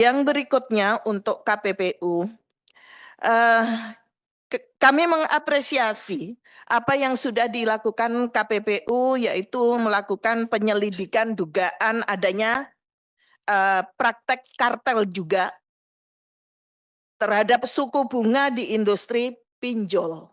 Yang berikutnya untuk KPPU, eh, kami mengapresiasi apa yang sudah dilakukan KPPU, yaitu melakukan penyelidikan dugaan adanya praktek kartel juga terhadap suku bunga di industri pinjol.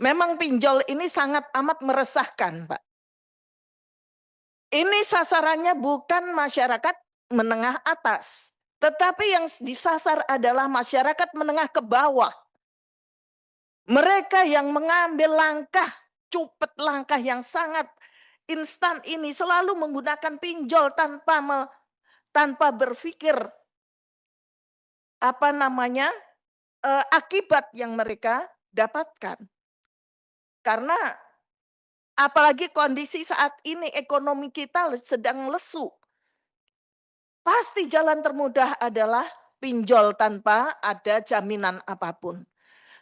Memang pinjol ini sangat amat meresahkan, Pak. Ini sasarannya bukan masyarakat menengah atas, tetapi yang disasar adalah masyarakat menengah ke bawah. Mereka yang mengambil langkah, cupet langkah yang sangat instan ini selalu menggunakan pinjol tanpa berpikir apa namanya akibat yang mereka dapatkan. Karena apalagi kondisi saat ini ekonomi kita sedang lesu. Pasti jalan termudah adalah pinjol tanpa ada jaminan apapun.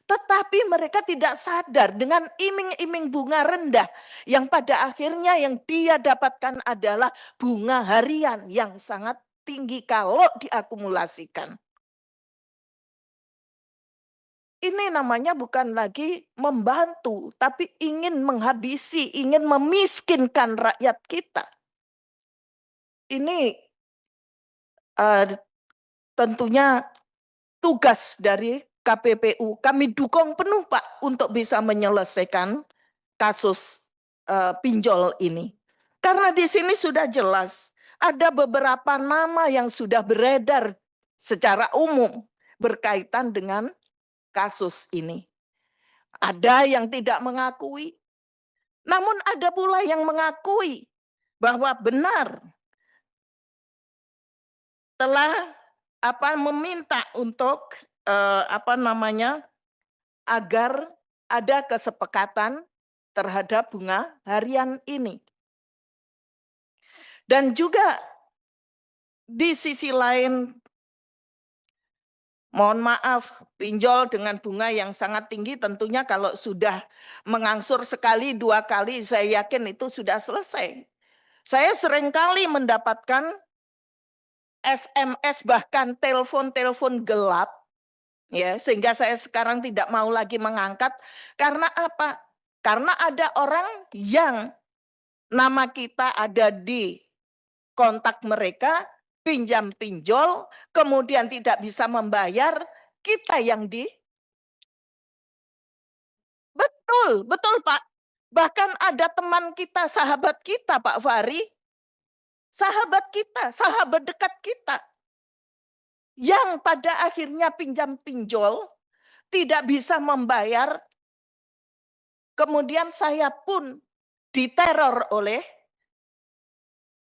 Tetapi mereka tidak sadar dengan iming-iming bunga rendah yang pada akhirnya yang dia dapatkan adalah bunga harian yang sangat tinggi kalau diakumulasikan. Ini namanya bukan lagi membantu, tapi ingin menghabisi, ingin memiskinkan rakyat kita. Ini tentunya tugas dari KPPU. Kami dukung penuh Pak untuk bisa menyelesaikan kasus pinjol ini. Karena di sini sudah jelas ada beberapa nama yang sudah beredar secara umum berkaitan dengan kasus ini. Ada yang tidak mengakui, namun ada pula yang mengakui bahwa benar telah meminta untuk agar ada kesepakatan terhadap bunga harian ini. Dan juga di sisi lain, mohon maaf, pinjol dengan bunga yang sangat tinggi tentunya kalau sudah mengangsur sekali, dua kali, saya yakin itu sudah selesai. Saya seringkali mendapatkan SMS bahkan telepon-telepon gelap, ya, sehingga saya sekarang tidak mau lagi mengangkat. Karena apa? Karena ada orang yang nama kita ada di kontak mereka, pinjam pinjol, kemudian tidak bisa membayar, kita yang betul, betul Pak. Bahkan ada teman kita, sahabat kita Pak Fahri, sahabat kita, sahabat dekat kita, yang pada akhirnya pinjam pinjol, tidak bisa membayar, kemudian saya pun diteror oleh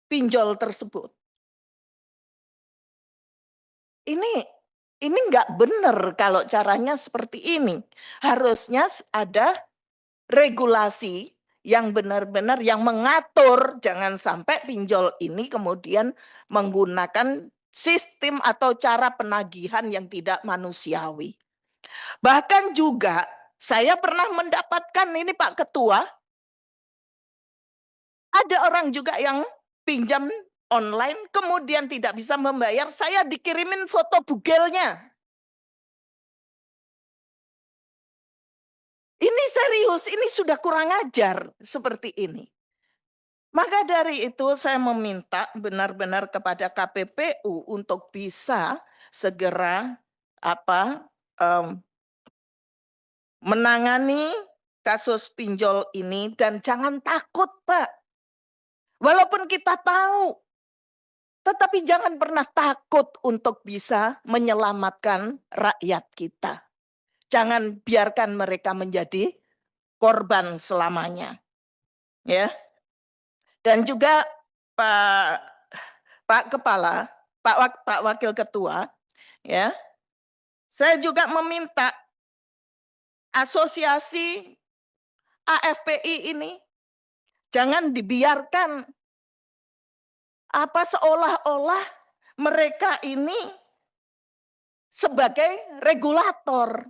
pinjol tersebut. Ini nggak benar kalau caranya seperti ini. Harusnya ada regulasi yang benar-benar yang mengatur jangan sampai pinjol ini kemudian menggunakan sistem atau cara penagihan yang tidak manusiawi. Bahkan juga saya pernah mendapatkan ini Pak Ketua, ada orang juga yang pinjam online kemudian tidak bisa membayar, saya dikirimin foto bugelnya. Ini serius, ini sudah kurang ajar seperti ini. Maka dari itu saya meminta benar-benar kepada KPPU untuk bisa segera menangani kasus pinjol ini dan jangan takut, Pak. Walaupun kita tahu, tetapi jangan pernah takut untuk bisa menyelamatkan rakyat kita. Jangan biarkan mereka menjadi korban selamanya. Ya. Dan juga Pak Pak Kepala, Pak Wakil Ketua, ya. Saya juga meminta asosiasi AFPI ini jangan dibiarkan seolah-olah mereka ini sebagai regulator.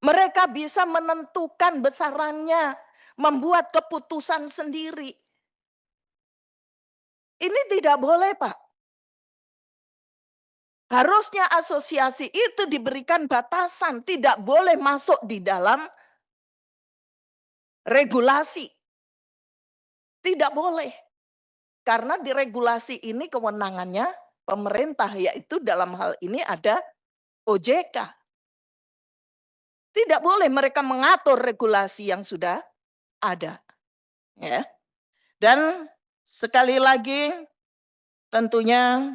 Mereka bisa menentukan besarannya, membuat keputusan sendiri. Ini tidak boleh, Pak. Harusnya asosiasi itu diberikan batasan, tidak boleh masuk di dalam regulasi. Tidak boleh. Karena di regulasi ini kewenangannya pemerintah, yaitu dalam hal ini ada OJK. Tidak boleh mereka mengatur regulasi yang sudah ada. Ya. Dan sekali lagi tentunya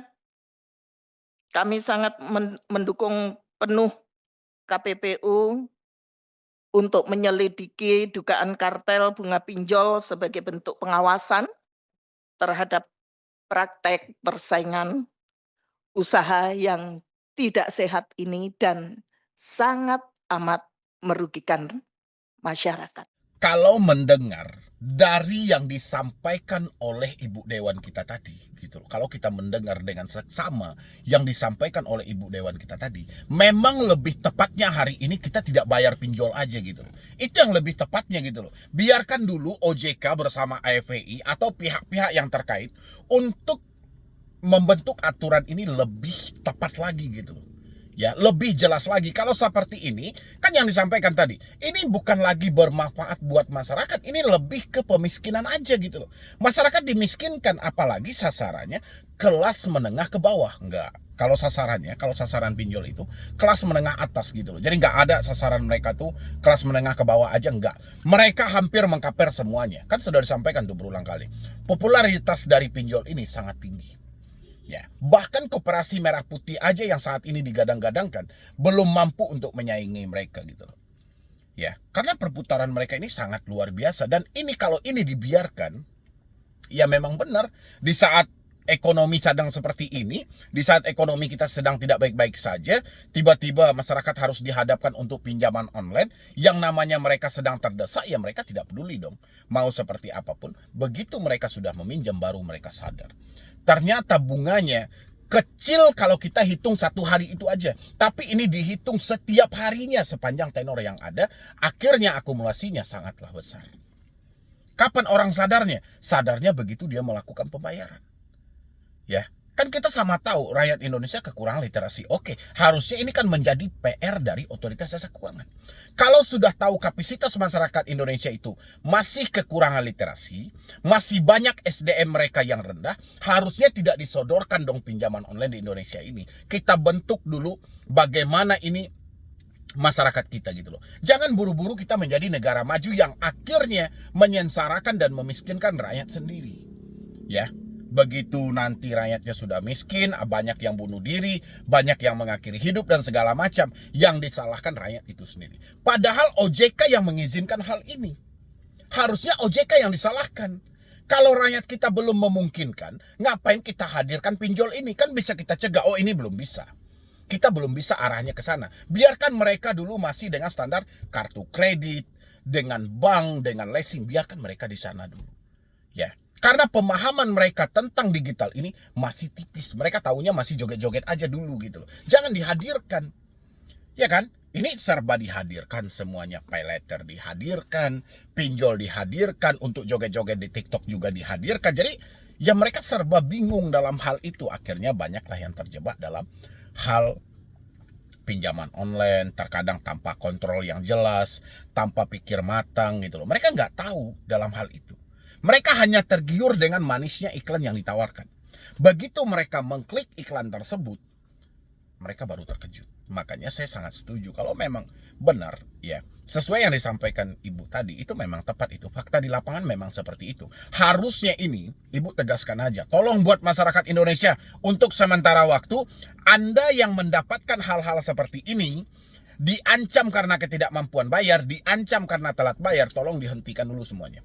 kami sangat mendukung penuh KPPU untuk menyelidiki dugaan kartel bunga pinjol sebagai bentuk pengawasan terhadap praktek persaingan usaha yang tidak sehat ini dan sangat amat merugikan masyarakat. Kalau mendengar dari yang disampaikan oleh Ibu Dewan kita tadi, gitu loh. Kalau kita mendengar dengan seksama yang disampaikan oleh Ibu Dewan kita tadi, memang lebih tepatnya hari ini kita tidak bayar pinjol aja gitu loh. Itu yang lebih tepatnya gitu loh. Biarkan dulu OJK bersama AFPI atau pihak-pihak yang terkait untuk membentuk aturan ini lebih tepat lagi gitu loh. Ya, lebih jelas lagi. Kalau seperti ini, kan yang disampaikan tadi, ini bukan lagi bermanfaat buat masyarakat, ini lebih ke pemiskinan aja gitu loh. Masyarakat dimiskinkan, apalagi sasarannya kelas menengah ke bawah. Enggak. Kalau sasaran pinjol itu kelas menengah atas gitu loh. Jadi nggak ada sasaran mereka tuh kelas menengah ke bawah aja, enggak. Mereka hampir mengkaper semuanya. Kan sudah disampaikan tuh berulang kali. Popularitas dari pinjol ini sangat tinggi. Ya, bahkan Koperasi Merah Putih aja yang saat ini digadang-gadangkan belum mampu untuk menyaingi mereka gitu loh. Ya, karena perputaran mereka ini sangat luar biasa, dan ini kalau ini dibiarkan, ya memang benar di saat ekonomi sedang seperti ini, di saat ekonomi kita sedang tidak baik-baik saja, tiba-tiba masyarakat harus dihadapkan untuk pinjaman online, yang namanya mereka sedang terdesak, ya mereka tidak peduli dong. Mau seperti apapun, begitu mereka sudah meminjam baru mereka sadar. Ternyata bunganya kecil kalau kita hitung satu hari itu aja. Tapi ini dihitung setiap harinya sepanjang tenor yang ada. Akhirnya akumulasinya sangatlah besar. Kapan orang sadarnya? Sadarnya begitu dia melakukan pembayaran. Ya, kan kita sama tahu rakyat Indonesia kekurangan literasi. Oke, harusnya ini kan menjadi PR dari otoritas jasa keuangan. Kalau sudah tahu kapasitas masyarakat Indonesia itu masih kekurangan literasi, masih banyak SDM mereka yang rendah, harusnya tidak disodorkan dong pinjaman online di Indonesia ini. Kita bentuk dulu bagaimana ini masyarakat kita gitu loh. Jangan buru-buru kita menjadi negara maju yang akhirnya menyensarakan dan memiskinkan rakyat sendiri. Ya. Begitu nanti rakyatnya sudah miskin, banyak yang bunuh diri, banyak yang mengakhiri hidup dan segala macam, yang disalahkan rakyat itu sendiri. Padahal OJK yang mengizinkan hal ini. Harusnya OJK yang disalahkan. Kalau rakyat kita belum memungkinkan, ngapain kita hadirkan pinjol ini? Kan bisa kita cegah, oh ini belum bisa. Kita belum bisa arahnya ke sana. Biarkan mereka dulu masih dengan standar kartu kredit, dengan bank, dengan leasing, biarkan mereka di sana dulu. Ya. Karena pemahaman mereka tentang digital ini masih tipis. Mereka taunya masih joget-joget aja dulu gitu loh. Jangan dihadirkan. Ya kan? Ini serba dihadirkan semuanya. Pay letter dihadirkan, pinjol dihadirkan, untuk joget-joget di TikTok juga dihadirkan. Jadi ya mereka serba bingung dalam hal itu. Akhirnya banyaklah yang terjebak dalam hal pinjaman online, terkadang tanpa kontrol yang jelas, tanpa pikir matang gitu loh. Mereka nggak tahu dalam hal itu. Mereka hanya tergiur dengan manisnya iklan yang ditawarkan. Begitu mereka mengklik iklan tersebut, mereka baru terkejut. Makanya saya sangat setuju kalau memang benar ya, sesuai yang disampaikan Ibu tadi, itu memang tepat itu. Fakta di lapangan memang seperti itu. Harusnya ini Ibu tegaskan aja. Tolong buat masyarakat Indonesia, untuk sementara waktu Anda yang mendapatkan hal-hal seperti ini, diancam karena ketidakmampuan bayar, diancam karena telat bayar, tolong dihentikan dulu semuanya.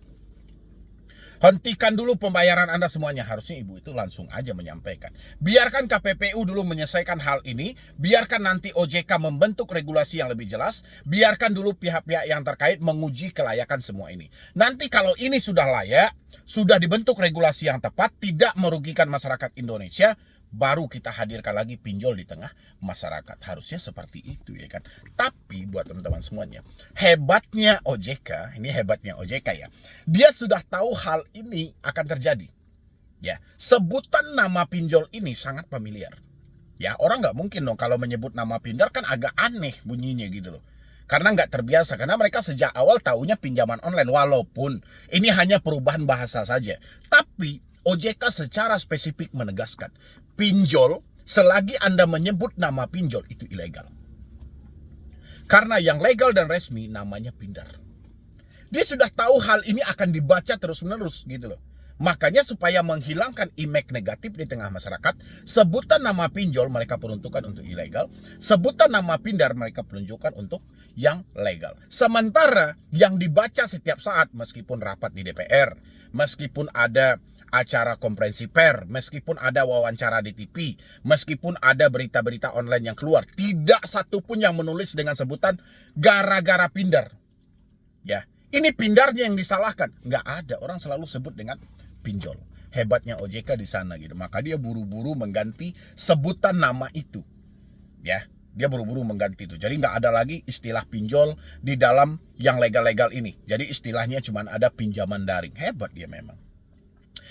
Hentikan dulu pembayaran Anda semuanya. Harusnya Ibu itu langsung aja menyampaikan. Biarkan KPPU dulu menyelesaikan hal ini. Biarkan nanti OJK membentuk regulasi yang lebih jelas. Biarkan dulu pihak-pihak yang terkait menguji kelayakan semua ini. Nanti kalau ini sudah layak, sudah dibentuk regulasi yang tepat, tidak merugikan masyarakat Indonesia, baru kita hadirkan lagi pinjol di tengah masyarakat. Harusnya seperti itu ya kan. Tapi buat teman-teman semuanya, hebatnya OJK, ini hebatnya OJK ya, dia sudah tahu hal ini akan terjadi. Ya, sebutan nama pinjol ini sangat familiar. Ya, orang nggak mungkin dong kalau menyebut nama Pindar, kan agak aneh bunyinya gitu loh. Karena nggak terbiasa, karena mereka sejak awal taunya pinjaman online, walaupun ini hanya perubahan bahasa saja. Tapi OJK secara spesifik menegaskan, pinjol selagi Anda menyebut nama pinjol itu ilegal. Karena yang legal dan resmi namanya Pindar. Dia sudah tahu hal ini akan dibaca terus-menerus gitu loh. Makanya supaya menghilangkan image negatif di tengah masyarakat, sebutan nama pinjol mereka peruntukkan untuk ilegal, sebutan nama Pindar mereka peruntukkan untuk yang legal. Sementara yang dibaca setiap saat, meskipun rapat di DPR, meskipun ada acara konferensi pers, meskipun ada wawancara di TV, meskipun ada berita-berita online yang keluar, tidak satupun yang menulis dengan sebutan gara-gara Pindar. Ya, ini Pindarnya yang disalahkan. Nggak ada, orang selalu sebut dengan pinjol. Hebatnya OJK di sana gitu. Maka dia buru-buru mengganti sebutan nama itu. Ya, dia buru-buru mengganti itu. Jadi nggak ada lagi istilah pinjol di dalam yang legal-legal ini. Jadi istilahnya cuma ada pinjaman daring. Hebat dia memang.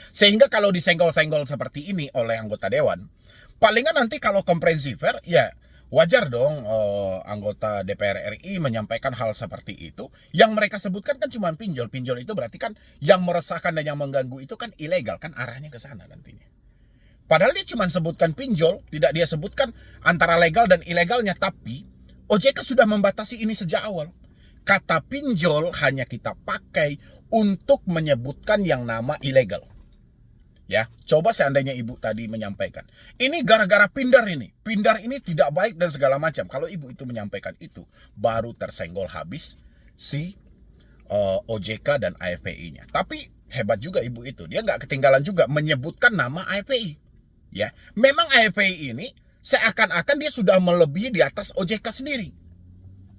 Sehingga kalau disenggol-senggol seperti ini oleh anggota dewan, palingan nanti kalau konferensi pers, ya wajar dong anggota DPR RI menyampaikan hal seperti itu. Yang mereka sebutkan kan cuma pinjol. Pinjol itu berarti kan yang meresahkan dan yang mengganggu itu kan ilegal, kan arahnya ke sana nantinya. Padahal dia cuma sebutkan pinjol, tidak dia sebutkan antara legal dan ilegalnya. Tapi OJK sudah membatasi ini sejak awal. Kata pinjol hanya kita pakai untuk menyebutkan yang nama ilegal. Ya, coba seandainya ibu tadi menyampaikan, ini gara-gara Pindar ini. Pindar ini tidak baik dan segala macam. Kalau ibu itu menyampaikan itu, baru tersenggol habis si OJK dan AFPI-nya. Tapi hebat juga ibu itu. Dia nggak ketinggalan juga menyebutkan nama AFPI. Ya, memang AFPI ini seakan-akan dia sudah melebihi di atas OJK sendiri.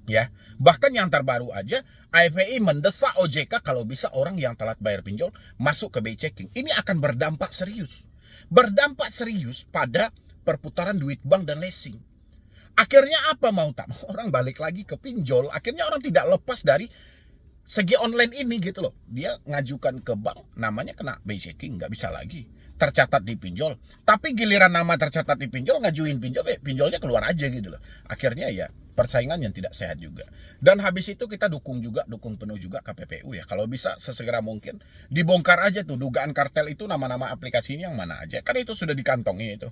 Ya, bahkan yang terbaru aja AFPI mendesak OJK kalau bisa orang yang telat bayar pinjol masuk ke BI checking. Ini akan berdampak serius. Berdampak serius pada perputaran duit bank dan leasing. Akhirnya apa mau tak mau orang balik lagi ke pinjol. Akhirnya orang tidak lepas dari segi online ini gitu loh. Dia ngajukan ke bank, namanya kena BI checking, nggak bisa lagi tercatat di pinjol. Tapi giliran nama tercatat di pinjol, ngajuin pinjol, pinjolnya keluar aja gitu loh. Akhirnya ya persaingan yang tidak sehat juga. Dan habis itu kita dukung penuh juga KPPU ya. Kalau bisa sesegera mungkin dibongkar aja tuh dugaan kartel itu, nama-nama aplikasinya yang mana aja. Kan itu sudah dikantongin itu.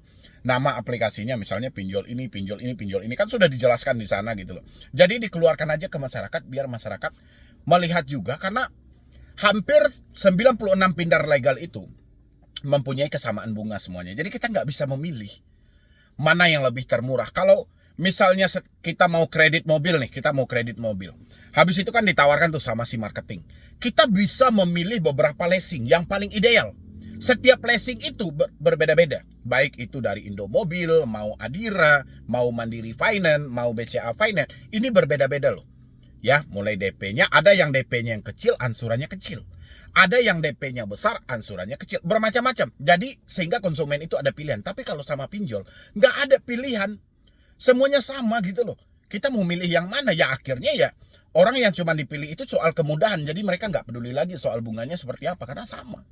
Nama aplikasinya misalnya pinjol ini, pinjol ini, pinjol ini, kan sudah dijelaskan di sana gitu loh. Jadi dikeluarkan aja ke masyarakat biar masyarakat melihat juga, karena hampir 96 Pindar legal itu mempunyai kesamaan bunga semuanya. Jadi kita nggak bisa memilih mana yang lebih termurah. Kalau misalnya kita mau kredit mobil nih, kita mau kredit mobil. Habis itu kan ditawarkan tuh sama si marketing. Kita bisa memilih beberapa leasing yang paling ideal. Setiap leasing itu berbeda-beda. Baik itu dari Indomobil, mau Adira, mau Mandiri Finance, mau BCA Finance. Ini berbeda-beda loh. Ya, mulai DP-nya, ada yang DP-nya yang kecil, ansurannya kecil. Ada yang DP-nya besar, ansurannya kecil. Bermacam-macam. Jadi, sehingga konsumen itu ada pilihan. Tapi kalau sama pinjol, nggak ada pilihan. Semuanya sama gitu loh. Kita mau milih yang mana? Ya akhirnya ya, orang yang cuma dipilih itu soal kemudahan. Jadi mereka nggak peduli lagi soal bunganya seperti apa, karena sama.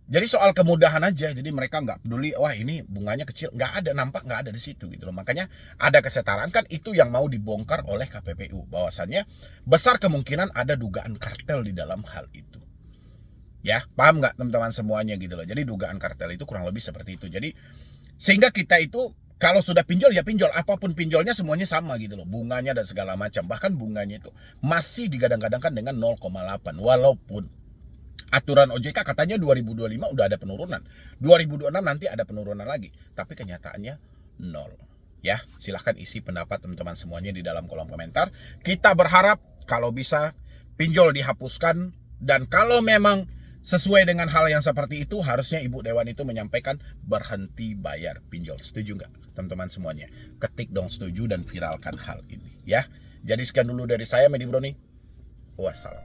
Jadi soal kemudahan aja, jadi mereka nggak peduli, wah ini bunganya kecil, nggak ada, nampak nggak ada di situ gitu loh. Makanya ada kesetaraan, kan itu yang mau dibongkar oleh KPPU, bahwasannya besar kemungkinan ada dugaan kartel di dalam hal itu. Ya, paham nggak teman-teman semuanya gitu loh. Jadi dugaan kartel itu kurang lebih seperti itu. Jadi sehingga kita itu kalau sudah pinjol ya pinjol, apapun pinjolnya semuanya sama gitu loh, bunganya dan segala macam. Bahkan bunganya itu masih digadang-gadangkan dengan 0,8, walaupun aturan OJK katanya 2025 udah ada penurunan. 2026 nanti ada penurunan lagi. Tapi kenyataannya 0. Ya, silahkan isi pendapat teman-teman semuanya di dalam kolom komentar. Kita berharap kalau bisa pinjol dihapuskan. Dan kalau memang sesuai dengan hal yang seperti itu, harusnya Ibu Dewan itu menyampaikan berhenti bayar pinjol. Setuju nggak teman-teman semuanya? Ketik dong setuju dan viralkan hal ini. Ya, jadi sekian dulu dari saya, Medi Broni. Wassalam.